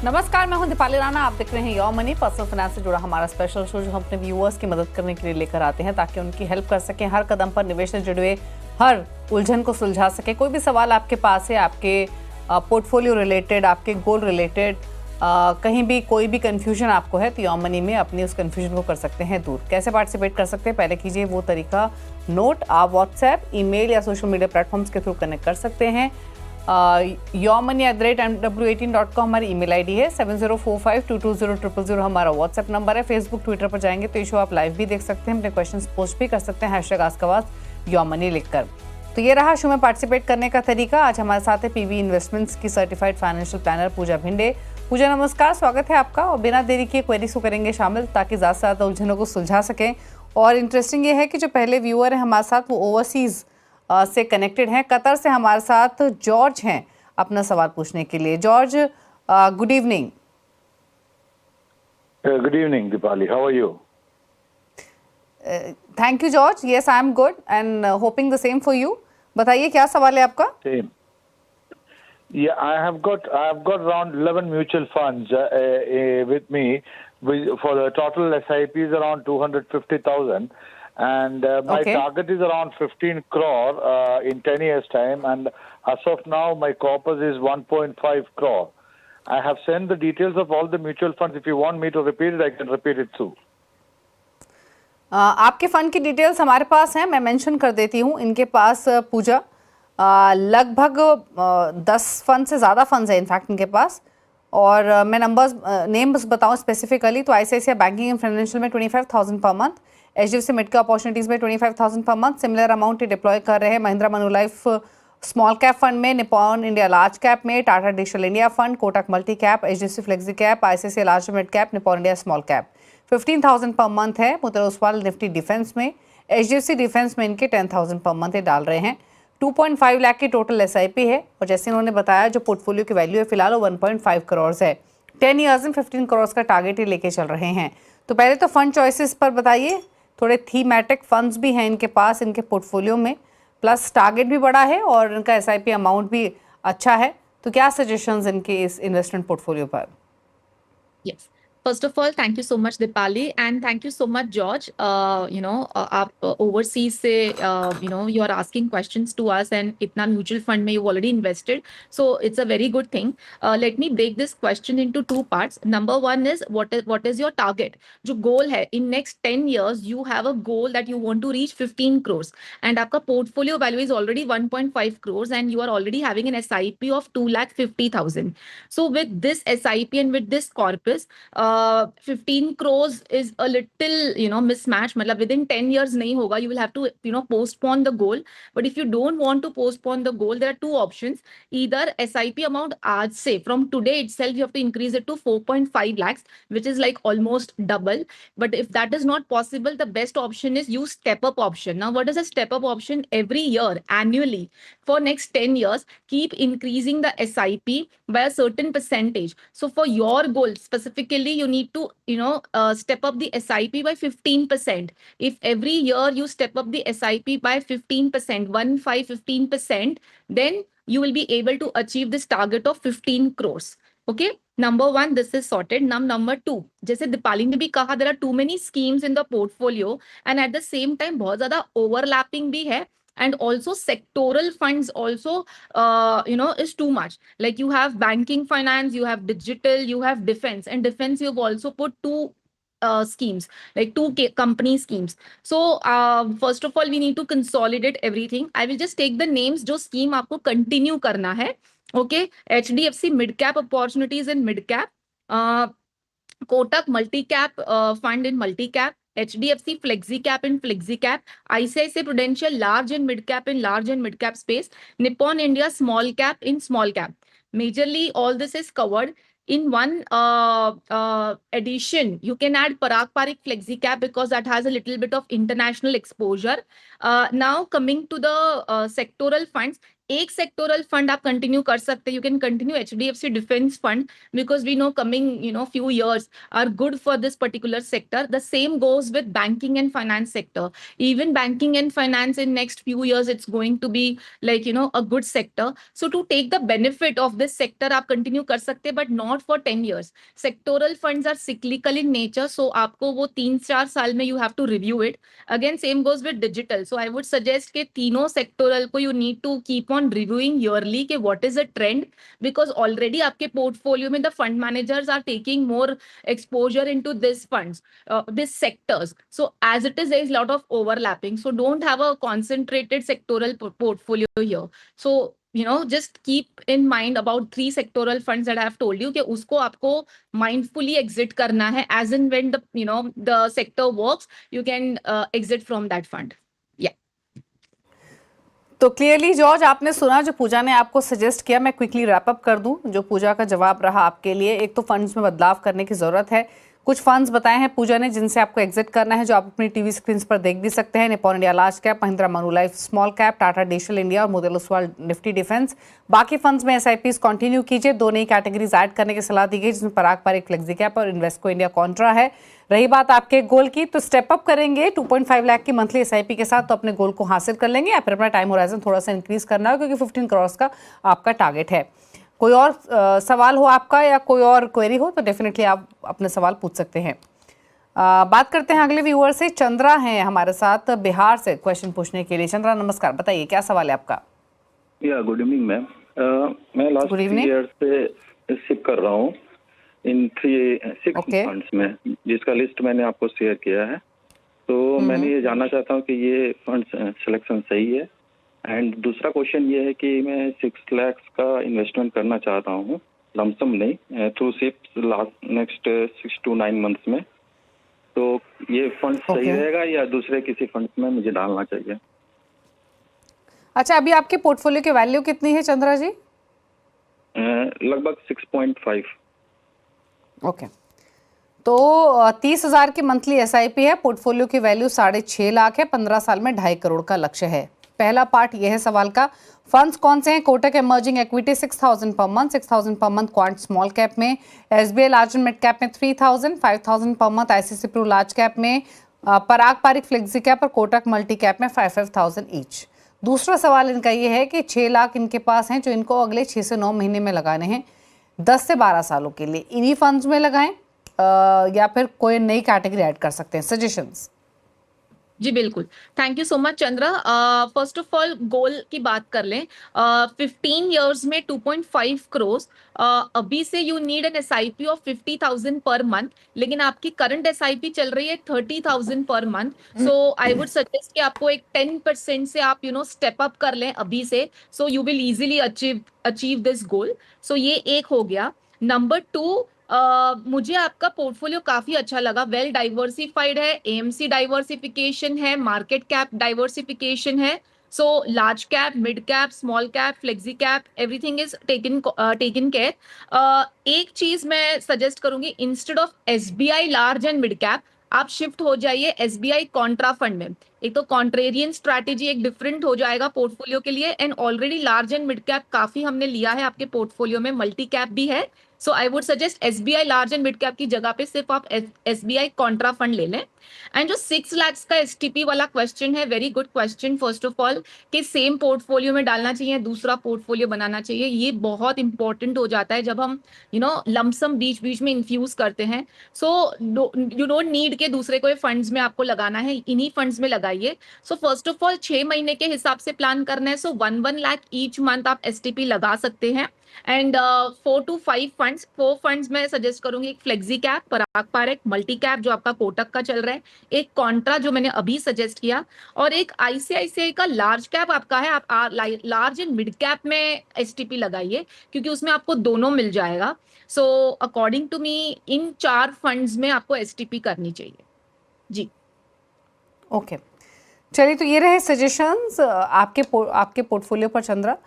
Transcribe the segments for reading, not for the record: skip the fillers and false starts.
नमस्कार, मैं हूं दीपाली राणा। आप देख रहे हैं योर मनी, पर्सनल फाइनेंस से जुड़ा हमारा स्पेशल शो जो हम अपने व्यूअर्स की मदद करने के लिए लेकर आते हैं ताकि उनकी हेल्प कर सकें, हर कदम पर निवेश से जुड़े हर उलझन को सुलझा सके। कोई भी सवाल आपके पास है, आपके पोर्टफोलियो रिलेटेड, आपके गोल रिलेटेड, कहीं भी कोई भी कंफ्यूजन आपको है तो योर मनी में अपनी उस कंफ्यूजन को कर सकते हैं दूर। कैसे पार्टिसिपेट कर सकते हैं, पहले कीजिए वो तरीका नोट। आप व्हाट्सएप, ईमेल या सोशल मीडिया प्लेटफॉर्म्स के थ्रू कनेक्ट कर सकते हैं। yourmoney@mw18.com हमारी ईमेल आईडी है। 7045220000 हमारा व्हाट्सएप नंबर है। फेसबुक, ट्विटर पर जाएंगे तो ये शो आप लाइव भी देख सकते हैं, अपने क्वेश्चंस पोस्ट भी कर सकते हैं #AskAwaz योर मनी लिखकर। तो ये रहा शो में पार्टिसिपेट करने का तरीका। आज हमारे साथ है पीवी इन्वेस्टमेंट्स की सर्टिफाइड फाइनेंशियल प्लानर पूजा भिंडे। पूजा नमस्कार, स्वागत है आपका। और बिना देरी किए क्वेरीज को करेंगे शामिल ताकि ज़्यादा से ज़्यादा उलझनों को सुलझा सकें। और इंटरेस्टिंग ये है कि जो पहले व्यूअर है हमारे साथ वो ओवरसीज़ से कनेक्टेड हैं। कतर से हमारे साथ जॉर्ज हैं अपना सवाल पूछने के लिए। George, good evening. Good evening, Dipali. How are you? Thank you George. Yes, I am good and hopping the same for you. बताइए क्या सवाल है आपका। Same. Yeah, I have got around 11 mutual funds with me. For the total SIP is around 250,000, and my Okay. target is around 15 crore in 10 years' time. And as of now, my corpus is 1.5 crore. I have sent the details of all the mutual funds. If you want me to repeat it, I can repeat it too. आपके fund की details हमारे पास हैं, मैं mention कर देती हूँ। इनके पास पूजा लगभग 10 फंड से ज़्यादा फंड्स हैं इनफैक्ट इनके पास। और मैं नंबर्स नेम्स बताऊँ स्पेसिफिकली तो आईसीआईसीआई बैंकिंग एंड फाइनेंशियल में 25,000 per month, HDFC mid cap opportunities में 25,000 पर मंथ। सिमिलर अमाउंट ही डिप्लॉय कर रहे हैं Mahindra Manulife small cap fund में, निपॉन इंडिया लार्ज कैप में, Tata digital India fund, Kotak multi cap, HDFC flexi cap, ICICI large mid cap, Nippon India small cap. 15,000 per month है। मुद्रा Oswal Nifty defence में, HDFC defence में इनके 10,000 पर मंथ डाल रहे हैं। 2.5 लाख की टोटल एसआईपी है और जैसे उन्होंने बताया जो पोर्टफोलियो की वैल्यू है फिलहाल वो 1.5 करोड़ है। 10 ईयर्स में 15 करोड़ का टारगेट ही लेके चल रहे हैं। तो पहले तो फंड चॉइसेस पर बताइए। थोड़े थीमेटिक फंड्स भी हैं इनके पास, इनके पोर्टफोलियो में, प्लस टारगेट भी बड़ा है और इनका एसआईपी अमाउंट भी अच्छा है। तो क्या सजेशंस इनके इस इन्वेस्टमेंट पोर्टफोलियो पर। Yes. First of all, thank you so much, Dipali, and thank you so much, George. आप overseas से, you are asking questions to us, and इतना mutual fund में you've already invested, so it's a very good thing. Let me break this question into two parts. Number one is what is your target? जो goal है in next 10 years, you have a goal that you want to reach 15 crores, and आपका portfolio value is already 1.5 crores, and you are already having an SIP of 2,50,000. So with this SIP and with this corpus, 15 crores is a little mismatch. मतलब within 10 years नहीं होगा. You will have to postpone the goal. But if you don't want to postpone the goal, there are two options. Either SIP amount आज से from today itself you have to increase it to 4.5 lakhs, which is like almost double. But if that is not possible, the best option is use step up option. Now what is a step up option? Every year annually for next 10 years keep increasing the SIP by a certain percentage. So for your goal specifically, you need to step up the SIP by 15%. If every year you step up the SIP by 15%, 15%, then you will be able to achieve this target of 15 crores. Okay, number one, this is sorted. Now number two, जैसे दीपाली ने भी कहा, there are too many schemes in the portfolio, and at the same time बहुत ज़्यादा overlapping भी है, and also sectoral funds also is too much. Like you have banking finance, you have digital, you have defense, and defense you've also put two schemes, like two company schemes. So first of all we need to consolidate everything. I will just take the names जो scheme आपको continue करना है. Okay, HDFC mid cap opportunities in mid cap, Kotak multi cap fund in multi cap, HDFC flexi cap in flexi cap, ICICI Prudential large and mid cap in large and mid cap space, Nippon India small cap in small cap. Majorly all this is covered in one addition. You can add Parag Parikh flexi cap because that has a little bit of international exposure. Now coming to the sectoral funds, एक sectoral fund आप continue कर सकते हैं. You can continue HDFC defence fund because we know coming few years are good for this particular sector. The same goes with banking and finance sector. Even banking and finance in next few years it's going to be like a good sector. So to take the benefit of this sector आप continue कर सकते हैं, but not for 10 years. Sectoral funds are cyclical in nature, so आपको वो 3-4 साल में you have to review it. Again same goes with digital. So I would suggest कि तीनों sectoral को you need to keep on reviewing yearly कि what is the trend, because already आपके portfolio में the fund managers are taking more exposure into these funds, these sectors. So as it is, there is a lot of overlapping. So don't have a concentrated sectoral portfolio here. So just keep in mind about 3 sectoral funds that I have told you कि उसको आपको mindfully exit करना है. As and when the sector works, you can exit from that fund. Yeah. तो clearly George आपने सुना जो पूजा ने आपको सजेस्ट किया. मैं क्विकली रैप अप कर दूं जो पूजा का जवाब रहा आपके लिए. एक तो फंड्स में बदलाव करने की ज़रूरत है. कुछ फंड्स बताए हैं पूजा ने जिनसे आपको एग्जिट करना है, जो आप अपनी टीवी स्क्रीन पर देख भी सकते हैं. Nippon India large cap, Mahindra Manulife small cap, Tata digital India और मोतीलाल ओसवाल निफ्टी डिफेंस. बाकी फंड्स में SIPs कंटिन्यू कीजिए. 2 नई कैटेगरीज ऐड करने की सलाह दी गई जिसमें पराग पारिक फ्लेक्सी कैप और इन्वेस्को इंडिया कॉन्ट्रा है. रही बात आपके गोल की, तो स्टेप अप करेंगे 2.5 लाख की मंथली SIP के साथ तो अपने गोल को हासिल कर लेंगे, या फिर अपना टाइम होराइजन थोड़ा सा इंक्रीज करना है क्योंकि 15 करोड़ का आपका टारगेट है. कोई और सवाल हो आपका या कोई और क्वेरी हो तो डेफिनेटली आप अपने सवाल पूछ सकते हैं. बात करते हैं अगले व्यूअर से. चंद्रा हैं हमारे साथ बिहार से क्वेश्चन पूछने के लिए. चंद्रा नमस्कार, बताइए क्या सवाल है आपका. या गुड इवनिंग मैम. मैं लास्ट 3 ईयर से शिप कर रहा हूँ इन 6 फंड्स में, जिसका लिस्ट मैंने आपको शेयर किया है. तो मैंने ये जानना चाहता हूँ कि ये फंड्स सिलेक्शन सही है. एंड दूसरा क्वेश्चन ये है कि मैं 6 लाख का इन्वेस्टमेंट करना चाहता हूँ, लमसम नहीं, through ship next 6 to 9 months में. तो ये फंड सही रहेगा या दूसरे किसी फंड में मुझे डालना चाहिए? अच्छा, अभी आपके पोर्टफोलियो की वैल्यू कितनी है चंद्रा जी? लगभग 6.5. ओके, तो 30,000 की मंथली SIP है. पोर्टफोलियो की वैल्यू 6.5 लाख है. 15 साल में 2.5 करोड़ का लक्ष्य है. पहला पार्ट यह है सवाल का. फंड्स कौन से हैं? Kotak emerging equity 6,000 per month, 6,000 per month Quant small cap में, SBI large and mid cap में 3,000, 5,000 per month ICICI Pru large cap में, पराग पारिक फ्लेक्सी कैप और कोटक मल्टी कैप में 5,000 ईच. दूसरा सवाल इनका ये है कि 6 लाख इनके पास हैं जो इनको अगले 6 से 9 महीने में लगाने हैं 10 से 12 सालों के लिए. इन्हीं फंड्स में लगाएं या फिर कोई नई कैटेगरी ऐड कर सकते हैं? सजेशंस. जी बिल्कुल, thank you so much Chandra. First of all goal की बात कर लें. 15 इयर्स में 2.5 करोड़. अभी से you need an SIP of 50,000 per month, लेकिन आपकी करंट SIP चल रही है 30,000 per month. So I would suggest कि आपको एक 10% से आप स्टेप अप कर लें अभी से. So you will easily achieve this goal. So ये एक हो गया. नंबर 2, मुझे आपका पोर्टफोलियो काफी अच्छा लगा. वेल डाइवर्सिफाइड है, AMC डाइवर्सिफिकेशन है, मार्केट कैप डाइवर्सिफिकेशन है. So large cap, mid cap, small cap, flexi cap, everything is taken care. एक चीज मैं सजेस्ट करूंगी, instead of SBI large and mid cap आप शिफ्ट हो जाइए SBI कॉन्ट्रा फंड में. एक तो कॉन्ट्रेरियन स्ट्रैटेजी एक डिफरेंट हो जाएगा पोर्टफोलियो के लिए. And already large and mid cap काफी हमने लिया है आपके पोर्टफोलियो में, मल्टी कैप भी है. So I would suggest SBI large and mid cap की जगह पे सिर्फ आप SBI कॉन्ट्रा फंड ले लें. एंड जो 6 लाख का STP वाला क्वेश्चन है, very good question. First of all कि सेम पोर्टफोलियो में डालना चाहिए, दूसरा पोर्टफोलियो बनाना चाहिए, ये बहुत इंपॉर्टेंट हो जाता है जब हम लमसम बीच बीच में इन्फ्यूज करते हैं. सो यू डोंट नीड के दूसरे कोई फंड्स में आपको लगाना है, इन्हीं फंड्स में लगाइए. सो फर्स्ट ऑफ ऑल 6 महीने के हिसाब से प्लान करना है. सो 1 लाख ईच मंथ आप STP लगा सकते हैं. एंड 4 to 5 फंड्स, 4 फंड्स मैं सजेस्ट करूंगी. एक फ्लेक्सी कैप, पराग पारिक, मल्टी कैप जो आपका कोटक का चल रहा है, एक कॉन्ट्रा जो मैंने अभी सजेस्ट किया, और एक ICICI का लार्ज कैप आपका है. आप लार्ज एंड मिड कैप में STP लगाइए क्योंकि उसमें आपको दोनों मिल जाएगा. सो अकॉर्डिंग टू मी इन 4 फंड्स में आपको STP करनी चाहिए. जी ओके, चलिए, तो ये रहे सजेशंस आपके पोर्टफोलियो पर चंद्रा.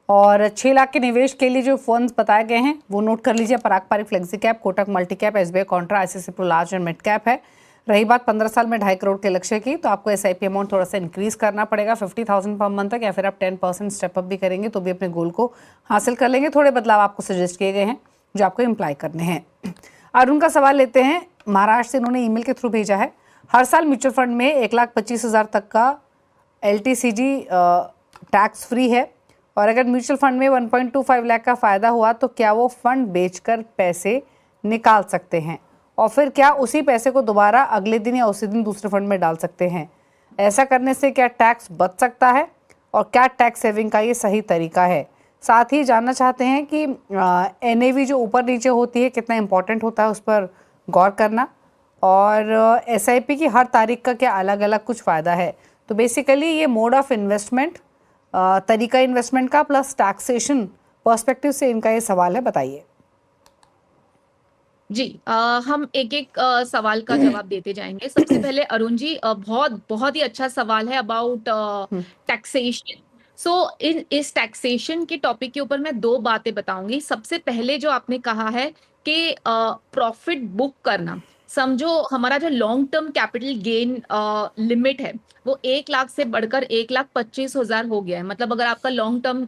और 6 लाख के निवेश के लिए जो फंड्स बताए गए हैं वो नोट कर लीजिए. Parag Parikh flexi cap, Kotak multi cap, SBI contra, ICICI Pru large and mid cap है. रही बात 15 साल में 2.5 करोड़ के लक्ष्य की, तो आपको SIP अमाउंट थोड़ा सा इंक्रीज करना पड़ेगा 50,000 पर मंथ तक, या फिर आप 10% स्टेप अप भी करेंगे तो भी अपने गोल को हासिल कर लेंगे। थोड़े बदलाव आपको सजेस्ट किए गए हैं जो आपको इम्प्लाई करने हैं। अरुण का सवाल लेते हैं, महाराष्ट्र से इन्होंने ईमेल के थ्रू भेजा है। हर साल म्यूचुअल फंड में 1,25,000 तक का LTCG टैक्स फ्री है, और अगर म्यूचुअल फंड में 1.25 लाख का फ़ायदा हुआ तो क्या वो फंड बेचकर पैसे निकाल सकते हैं, और फिर क्या उसी पैसे को दोबारा अगले दिन या उसी दिन दूसरे फंड में डाल सकते हैं? ऐसा करने से क्या टैक्स बच सकता है, और क्या टैक्स सेविंग का ये सही तरीका है? साथ ही जानना चाहते हैं कि NAV जो ऊपर नीचे होती है कितना इंपॉर्टेंट होता है, उस पर गौर करना, और SIP की हर तारीख का क्या अलग अलग कुछ फ़ायदा है। तो बेसिकली ये मोड ऑफ इन्वेस्टमेंट, तरीका इन्वेस्टमेंट का प्लस टैक्सेशन पर्सपेक्टिव से इनका ये सवाल है, बताइए। जी हम एक एक सवाल का जवाब देते जाएंगे। सबसे पहले अरुण जी, बहुत ही अच्छा सवाल है अबाउट टैक्सेशन। सो इस टैक्सेशन के टॉपिक के ऊपर मैं दो बातें बताऊंगी। सबसे पहले जो आपने कहा है कि प्रॉफिट बुक करना, समझो हमारा जो long term capital gain limit है वो 1 लाख से बढ़कर 1,25,000 हो गया है। मतलब अगर आपका लॉन्ग टर्म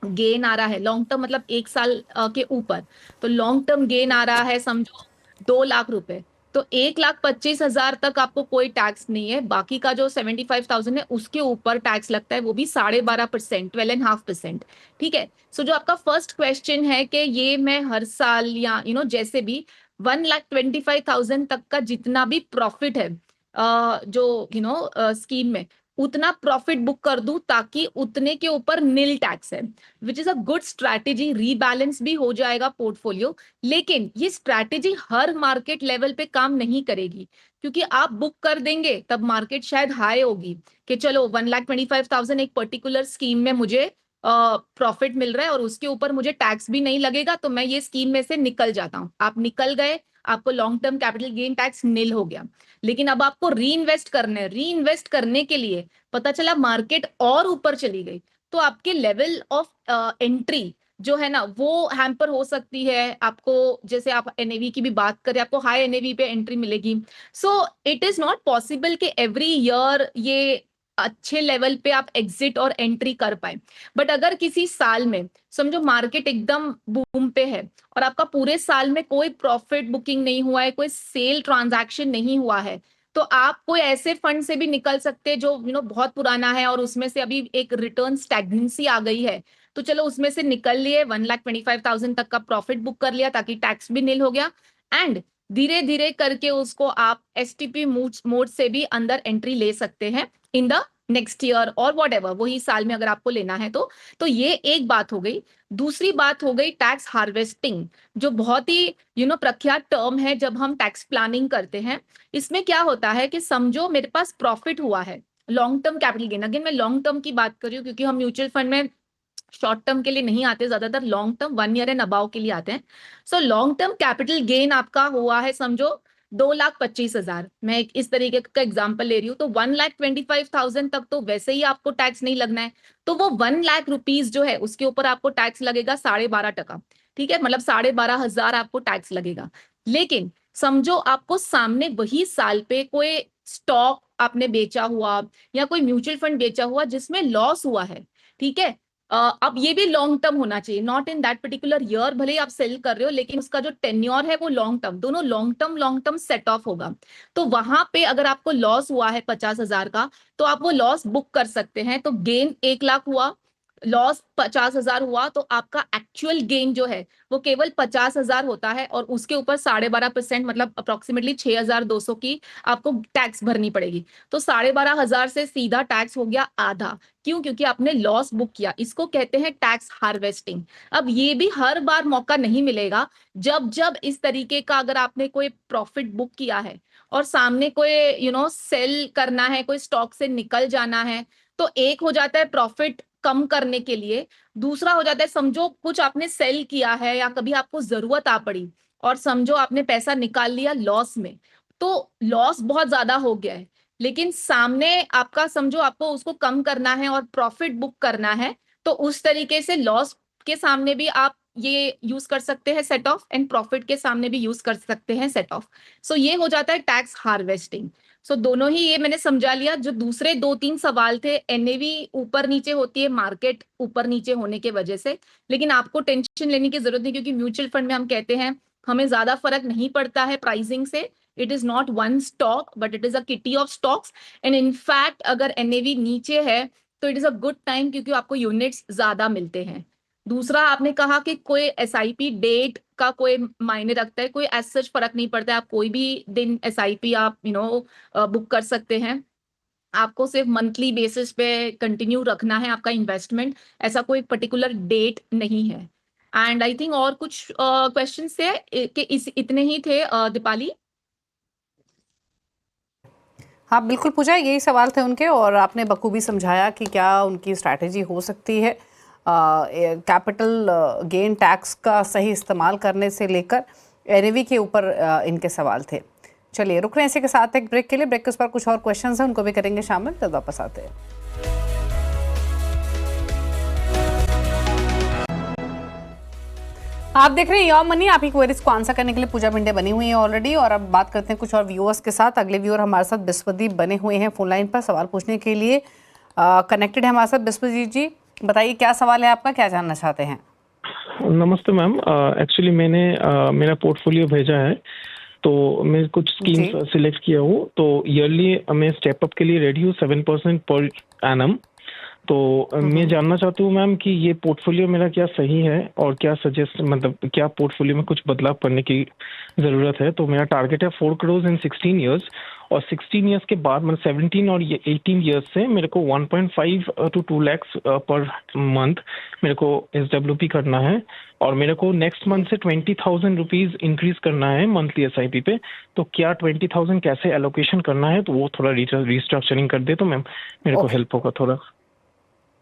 गेन आ रहा है, लॉन्ग टर्म मतलब 1 साल के ऊपर, तो लॉन्ग टर्म गेन आ रहा है समझो 2 लाख रुपए, तो 1,25,000 तक आपको कोई टैक्स नहीं है। बाकी का जो 75,000 है उसके ऊपर टैक्स लगता है, वो भी 12.5%, 12.5%। ठीक है। सो जो आपका फर्स्ट क्वेश्चन है कि ये मैं हर साल या जैसे भी 1,25,000 तक का जितना भी प्रॉफिट है जो स्कीम में, उतना प्रॉफिट बुक कर दूं ताकि उतने के ऊपर नील टैक्स है, which is a good strategy. Rebalance भी हो जाएगा पोर्टफोलियो। लेकिन ये स्ट्रैटेजी हर मार्केट लेवल पे काम नहीं करेगी, क्योंकि आप बुक कर देंगे तब मार्केट शायद हाई होगी कि चलो 1,25,000 एक पर्टिकुलर स्कीम में मुझे प्रॉफिट मिल रहा है और उसके ऊपर मुझे टैक्स भी नहीं लगेगा, तो मैं ये स्कीम में से निकल जाता हूं। आप निकल गए, आपको long term capital gain tax nil हो गया। लेकिन अब आपको री इन्वेस्ट करना है। री इन्वेस्ट करने के लिए पता चला मार्केट और ऊपर चली गई, तो आपके लेवल ऑफ एंट्री जो है ना वो हैम्पर हो सकती है। आपको जैसे आप NAV की भी बात करें, आपको हाई NAV पे एंट्री मिलेगी। So it is not possible कि एवरी ईयर ये अच्छे लेवल पे आप एग्जिट और एंट्री कर पाए। बट अगर किसी साल में समझो मार्केट एकदम बूम पे है और आपका पूरे साल में कोई प्रॉफिट बुकिंग नहीं हुआ है, कोई सेल ट्रांजैक्शन नहीं हुआ है, तो आप कोई ऐसे फंड से भी निकल सकते हैं जो बहुत पुराना है और उसमें से अभी एक रिटर्न स्टैग्नेंसी आ गई है, तो चलो उसमें से निकल लिए, 1,25,000 तक का प्रॉफिट बुक कर लिया ताकि टैक्स भी नील हो गया, एंड धीरे धीरे करके उसको आप STP मोड से भी अंदर एंट्री ले सकते हैं इन द नेक्स्ट ईयर और व्हाटएवर, वही साल में अगर आपको लेना है तो ये एक बात हो गई। दूसरी बात हो गई टैक्स हार्वेस्टिंग, जो बहुत ही प्रख्यात टर्म है जब हम टैक्स प्लानिंग करते हैं। इसमें क्या होता है कि समझो मेरे पास प्रॉफिट हुआ है, long term capital gain, again मैं लॉन्ग टर्म की बात कर रही हूँ क्योंकि हम म्यूचुअल फंड में शॉर्ट टर्म के लिए नहीं आते, ज्यादातर long term 1 year and above के लिए आते हैं। So long term capital gain आपका हुआ है समझो 2,25,000, मैं इस तरीके का एग्जांपल ले रही हूँ, तो 1,25,000 तक तो वैसे ही आपको टैक्स नहीं लगना है, तो वो 1 लाख रुपीज जो है उसके ऊपर आपको टैक्स लगेगा 12.5%। ठीक है, मतलब 12,500 आपको टैक्स लगेगा। लेकिन समझो आपको सामने वही साल पे कोई स्टॉक आपने बेचा हुआ या कोई म्यूचुअल फंड बेचा हुआ जिसमें लॉस हुआ है, ठीक है, अब ये भी लॉन्ग टर्म होना चाहिए, not in that particular year, भले ही आप सेल कर रहे हो लेकिन उसका जो टेन्योर है वो लॉन्ग टर्म, दोनों लॉन्ग टर्म सेट ऑफ होगा। तो वहां पे अगर आपको लॉस हुआ है 50,000 का, तो आप वो लॉस बुक कर सकते हैं। तो गेन 1 लाख हुआ, लॉस 50,000 हुआ, तो आपका एक्चुअल गेन जो है वो केवल 50,000 होता है और उसके ऊपर 12.5% मतलब अप्रोक्सीमेटली 6,200 की आपको टैक्स भरनी पड़ेगी। तो 12,500 से सीधा टैक्स हो गया आधा। क्यों? क्योंकि आपने लॉस बुक किया। इसको कहते हैं टैक्स हार्वेस्टिंग। अब ये भी हर बार मौका नहीं मिलेगा। जब जब इस तरीके का अगर आपने कोई प्रॉफिट बुक किया है और सामने कोई सेल करना है, कोई स्टॉक से निकल जाना है, तो एक हो जाता है प्रॉफिट कम करने के लिए, दूसरा हो जाता है समझो कुछ आपने सेल किया है या कभी आपको जरूरत आ पड़ी और समझो आपने पैसा निकाल लिया लॉस में, तो लॉस बहुत ज्यादा हो गया है, लेकिन सामने आपका समझो आपको उसको कम करना है और प्रॉफिट बुक करना है, तो उस तरीके से लॉस के सामने भी आप ये यूज कर सकते हैं सेट ऑफ, एंड प्रॉफिट के सामने भी यूज कर सकते हैं सेट ऑफ। सो ये हो जाता है टैक्स हार्वेस्टिंग। सो दोनों ही ये मैंने समझा लिया। जो दूसरे 2-3 सवाल थे, एनएवी ऊपर नीचे होती है मार्केट ऊपर नीचे होने के वजह से, लेकिन आपको टेंशन लेने की जरूरत नहीं, क्योंकि म्यूचुअल फंड में हम कहते हैं हमें ज्यादा फर्क नहीं पड़ता है प्राइसिंग से। It is not one stock but it is a kitty of stocks, and in fact अगर एनएवी नीचे है तो it is a good time, क्योंकि आपको यूनिट्स ज्यादा मिलते हैं। दूसरा, आपने कहा कि कोई एसआईपी डेट का कोई मायने रखता है, कोई एज सच फर्क नहीं पड़ता है। आप कोई भी दिन एसआईपी आप बुक कर सकते हैं। आपको सिर्फ मंथली बेसिस पे कंटिन्यू रखना है आपका इन्वेस्टमेंट, ऐसा कोई पर्टिकुलर डेट नहीं है। एंड आई थिंक और कुछ क्वेश्चन थे कि इतने ही थे दीपाली। हाँ बिल्कुल पूजा, यही सवाल थे उनके, और आपने बखूबी समझाया कि क्या उनकी स्ट्रैटेजी हो सकती है कैपिटल गेन टैक्स का सही इस्तेमाल करने से लेकर एनएवी के ऊपर इनके सवाल थे। चलिए रुक रहे हैं इसी के साथ एक ब्रेक के लिए। ब्रेक के उस पर कुछ और क्वेश्चंस हैं, उनको भी करेंगे शामिल, तब वापस आते हैं। आप देख रहे हैं योर मनी। आपकी क्वेरीज को आंसर करने के लिए पूजा भिंडे बनी हुई है ऑलरेडी, और अब बात करते हैं कुछ और व्यूअर्स के साथ। अगले व्यूअर हमारे साथ बिस्वदीप बने हुए हैं फोन लाइन पर सवाल पूछने के लिए कनेक्टेड है हमारे साथ। बिस्वदीप जी बताइए क्या सवाल है आपका, क्या जानना चाहते हैं? नमस्ते मैम। एक्चुअली मैंने मेरा पोर्टफोलियो भेजा है, तो मैं कुछ स्कीम्स सिलेक्ट किया हूँ। तो ईयरली मैं स्टेप अप के लिए रेडी हूँ 7% पर एनम। तो मैं जानना चाहती हूँ मैम कि ये पोर्टफोलियो मेरा क्या सही है, और क्या सजेस्ट मतलब क्या पोर्टफोलियो में कुछ बदलाव करने की ज़रूरत है। तो मेरा टारगेट है 4 करोड़ इन 16 ईयर्स, और 16 ईयर्स के बाद मतलब 17 और 18 ईयर्स से मेरे को 1.5 to 2 lakhs पर मंथ मेरे को SWP करना है, और मेरे को नेक्स्ट मंथ से 20,000 रुपीज़ इंक्रीज करना है मंथली SIP पे। तो क्या 20,000 कैसे एलोकेशन करना है, तो वो थोड़ा रिस्ट्रक्चरिंग कर दे तो मैम मेरे को हेल्प होगा थोड़ा।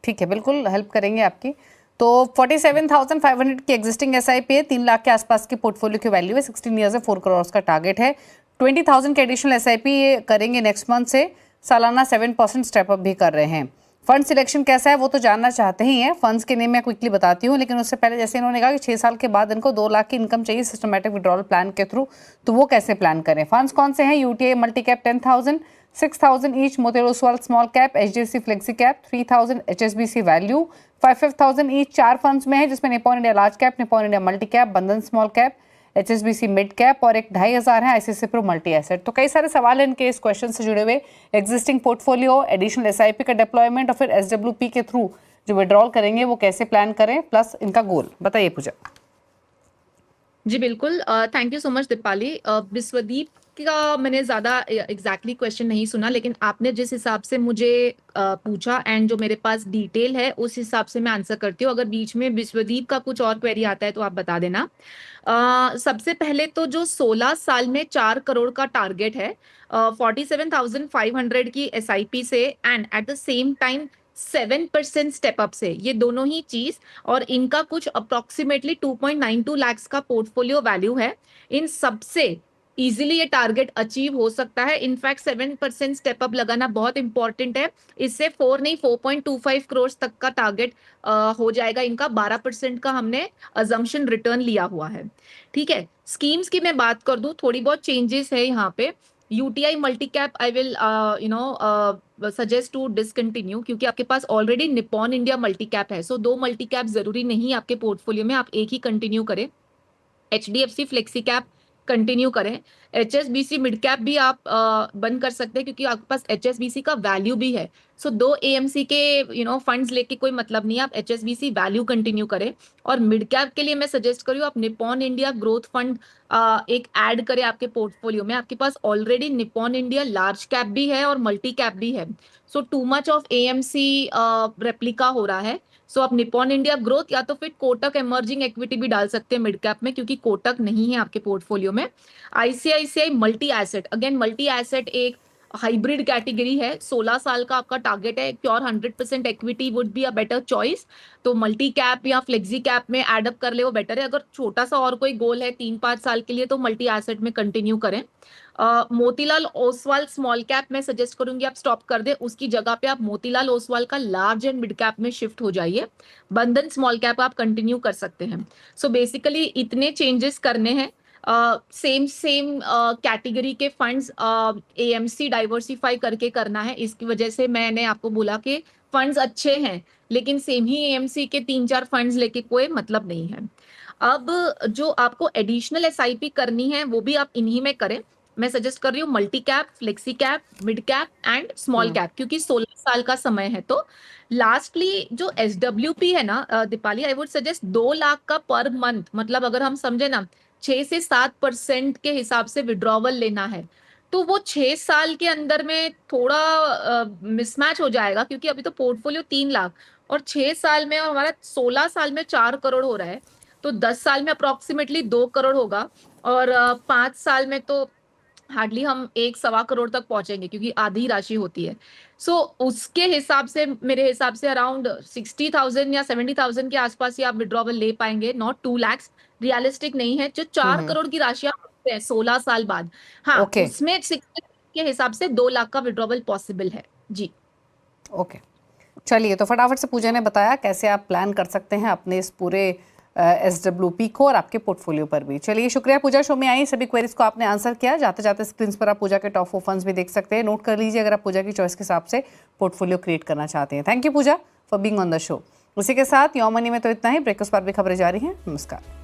ठीक है, बिल्कुल हेल्प करेंगे आपकी। तो 47,500 की एग्जिस्टिंग एसआईपी है, 3 लाख के आसपास की पोर्टफोलियो की वैल्यू है, 16 ईयर्स है, 4 करोड़ का टारगेट है। 20,000 के एडिशनल एसआईपी करेंगे नेक्स्ट मंथ से, सालाना 7% स्टेप अप भी कर रहे हैं। फंड सिलेक्शन कैसा है वो तो जानना चाहते ही हैं। फंड्स के नेम मैं क्विकली बताती हूँ, लेकिन उससे पहले जैसे इन्होंने कहा कि 6 साल के बाद इनको 2 लाख की इनकम चाहिए सिस्टमैटिक विड्रॉल प्लान के थ्रू, तो वो कैसे प्लान करें? फंड्स कौन से हैं? UTI multi cap 10,000, 6,000 each Motilal Oswal small cap, HDFC flexi cap 3,000, HSBC value 5,000 each. 4 funds में है जिसमें Nippon India large cap, Nippon India multi cap, Bandhan small cap, HSBC mid cap, और एक 2,500 है आईसीआईसीआई प्रू मल्टी एसेट। तो कई सारे सवाल हैं इनके इस क्वेश्चन से जुड़े हुए। एग्जिस्टिंग पोर्टफोलियो, एडिशनल एसआईपी का डिप्लॉयमेंट, और फिर एसडब्ल्यूपी के थ्रू जो विड्रॉल करेंगे वो कैसे प्लान करें, प्लस इनका गोल बताइए पूजा। जी बिल्कुल, thank you so much Deepali. Vishwadeep का मैंने ज्यादा एग्जैक्टली क्वेश्चन नहीं सुना, लेकिन आपने जिस हिसाब से मुझे पूछा एंड जो मेरे पास डिटेल है उस हिसाब से मैं आंसर करती हूँ। अगर बीच में विश्वदीप का कुछ और क्वेरी आता है तो आप बता देना। सबसे पहले तो जो 16 साल में 4 करोड़ का टारगेट है 47,500 की एसआईपी से, and at the same time 7% step up से, ये दोनों ही चीज, और इनका कुछ अप्रोक्सीमेटली 2.92 लाख का पोर्टफोलियो वैल्यू है। इन सबसे इजीली ये टारगेट अचीव हो सकता है। इनफैक्ट 7% स्टेप अप लगाना बहुत इंपॉर्टेंट है। इससे 4 नहीं 4.25 करोड़ तक का टारगेट हो जाएगा इनका। 12% का हमने अजम्पशन रिटर्न लिया हुआ है। ठीक है, स्कीम्स की मैं बात कर दूं, थोड़ी बहुत चेंजेस है यहाँ पे। UTI multi cap I will suggest to discontinue, क्योंकि आपके पास already Nippon India multi cap है। सो 2 मल्टी कैप जरूरी नहीं आपके पोर्टफोलियो में, आप एक ही कंटिन्यू करें। एचडीएफसी फ्लेक्सी कैप कंटिन्यू करें। एचएसबीसी मिड कैप भी आप बंद कर सकते हैं, क्योंकि आपके पास एचएसबीसी का वैल्यू भी है। सो 2 एएमसी के फंड्स लेके कोई मतलब नहीं है, आप एचएसबीसी वैल्यू कंटिन्यू करें। और मिड कैप के लिए मैं सजेस्ट करूँ आप निपॉन इंडिया ग्रोथ फंड एक ऐड करें आपके पोर्टफोलियो में। आपके पास already Nippon India large cap भी है और मल्टी कैप भी है। So too much of AMC replica हो रहा है। सो आप निपॉन इंडिया ग्रोथ या तो फिर कोटक इमर्जिंग इक्विटी भी डाल सकते हैं मिड कैप में, क्योंकि कोटक नहीं है आपके पोर्टफोलियो में। ICICI multi asset, again multi asset एक हाइब्रिड कैटेगरी है, 16 साल का आपका टारगेट है, pure 100% equity would be a better choice. तो मल्टी कैप या फ्लेक्सी कैप में एडअप कर ले वो बेटर है। अगर छोटा सा और कोई गोल है 3-5 साल के लिए तो मल्टी एसेट में कंटिन्यू करें। मोतीलाल ओसवाल स्मॉल कैप में सजेस्ट करूंगी आप स्टॉप कर दे, उसकी जगह पे आप मोतीलाल ओसवाल का लार्ज एंड मिड कैप में शिफ्ट हो जाइए। बंधन स्मॉल कैप आप कंटिन्यू कर सकते हैं। सो बेसिकली इतने चेंजेस करने हैं। सेम कैटेगरी के फंड्स एएमसी डाइवर्सिफाई करके करना है। इसकी वजह से मैंने आपको बोला कि फंड्स अच्छे हैं, लेकिन सेम ही एएमसी के 3-4 फंड्स लेके कोई मतलब नहीं है। अब जो आपको एडिशनल एसआईपी करनी है वो भी आप इन्हीं में करें। मैं सजेस्ट कर रही हूँ multi cap, flexi cap, mid cap and small cap, क्योंकि 16 साल का समय है। तो लास्टली जो एसडब्ल्यूपी है ना दीपाली, आई वुड सजेस्ट 2 लाख का पर मंथ, मतलब अगर हम समझे ना 6 से 7% के हिसाब से विड्रॉवल लेना है, तो वो 6 साल के अंदर में थोड़ा मिसमैच हो जाएगा, क्योंकि अभी तो पोर्टफोलियो 3 लाख और 6 साल में, और हमारा 16 साल में 4 करोड़ हो रहा है, तो 10 साल में अप्रोक्सीमेटली 2 करोड़ होगा, और 5 साल में तो हार्डली हम 1-1.25 करोड़ तक पहुंचेंगे, क्योंकि आधी राशि होती है। सो उसके हिसाब से मेरे हिसाब से अराउंड 60,000 या 70,000 के आसपास ही आप विड्रॉवल ले पाएंगे, नॉट 2 lakhs। रियलिस्टिक नहीं है। जो 4 करोड़ की राशि आप रखते हैं 16 साल बाद, हाँ, ओके उसमें 60 के हिसाब से 2 लाख का विड्रॉवल पॉसिबल है जी। ओके, चलिए, तो फटाफट से पूजा ने बताया कैसे आप प्लान कर सकते हैं अपने इस पूरे एसडब्ल्यूपी को और आपके पोर्टफोलियो पर भी। चलिए, शुक्रिया पूजा, शो में आई, सभी क्वेरीज को आपने आंसर किया। जाते जाते स्क्रीन पर आप पूजा के टॉप 4 फंड्स भी देख सकते हैं, नोट कर लीजिए अगर आप पूजा की चॉइस के हिसाब से पोर्टफोलियो क्रिएट करना चाहते हैं। Thank you Pooja for being on the show. उसी के साथ योर मनी में तो इतना ही। ब्रेकफास्ट पर भी खबरें जारी हैं। नमस्कार।